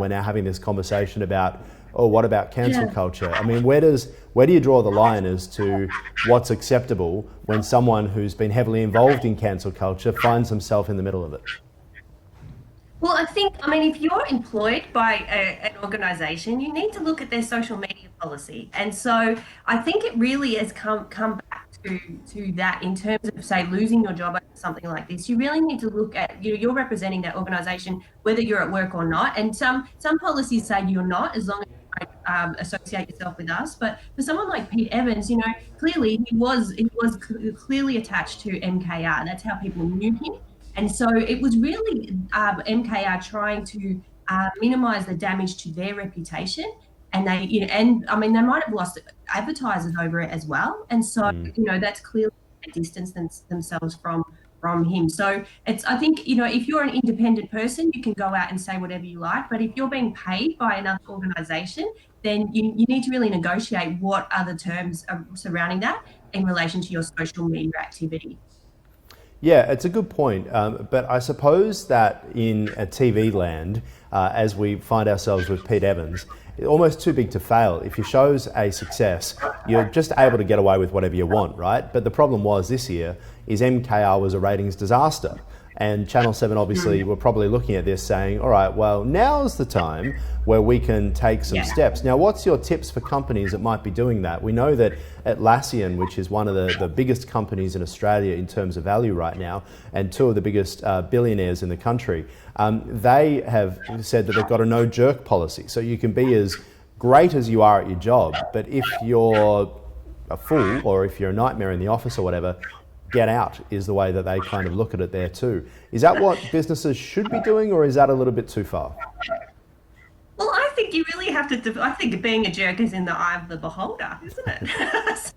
we're now having this conversation about, oh, what about cancel culture? I mean, where do you draw the line as to what's acceptable when someone who's been heavily involved in cancel culture finds himself in the middle of it? Well, I mean, if you're employed by an organization, you need to look at their social media policy. And so I think it really has come back to that in terms of, say, losing your job over something like this. You really need to look at, you're representing that organization, whether you're at work or not. And some policies say you're not, as long as you don't associate yourself with us. But for someone like Pete Evans, clearly he was clearly attached to MKR. That's how people knew him. And so it was really MKR trying to minimise the damage to their reputation, and and I mean, they might have lost advertisers over it as well. And so that's clearly distanced themselves from him. So I think if you're an independent person, you can go out and say whatever you like. But if you're being paid by another organisation, then you need to really negotiate what are the terms surrounding that in relation to your social media activity. Yeah, it's a good point. But I suppose that in a TV land, as we find ourselves with Pete Evans, it's almost too big to fail. If your show's a success, you're just able to get away with whatever you want, right? But the problem was this year is MKR was a ratings disaster. And Channel 7 obviously were probably looking at this saying, all right, well, now's the time where we can take some steps. Now, what's your tips for companies that might be doing that? We know that Atlassian, which is one of the biggest companies in Australia in terms of value right now, and two of the biggest billionaires in the country, they have said that they've got a no jerk policy. So you can be as great as you are at your job, but if you're a fool or if you're a nightmare in the office or whatever, get out is the way that they kind of look at it there too. Is that what businesses should be doing, or is that a little bit too far? Well, I think you really have to. I think being a jerk is in the eye of the beholder, isn't it?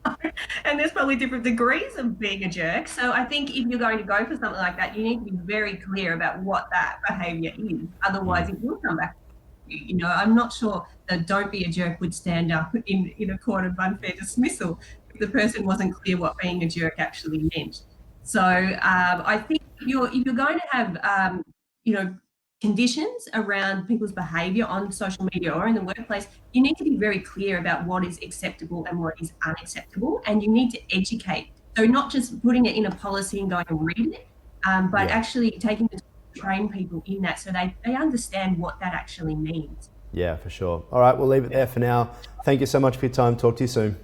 And there's probably different degrees of being a jerk. So I think if you're going to go for something like that, you need to be very clear about what that behaviour is. Otherwise, it will come back. I'm not sure that "don't be a jerk" would stand up in a court of unfair dismissal if the person wasn't clear what being a jerk actually meant. So I think if you're going to have conditions around people's behaviour on social media or in the workplace, you need to be very clear about what is acceptable and what is unacceptable, and you need to educate. So not just putting it in a policy and going and reading it, but actually taking the time to train people in that so they understand what that actually means. Yeah, for sure. All right, we'll leave it there for now. Thank you so much for your time. Talk to you soon.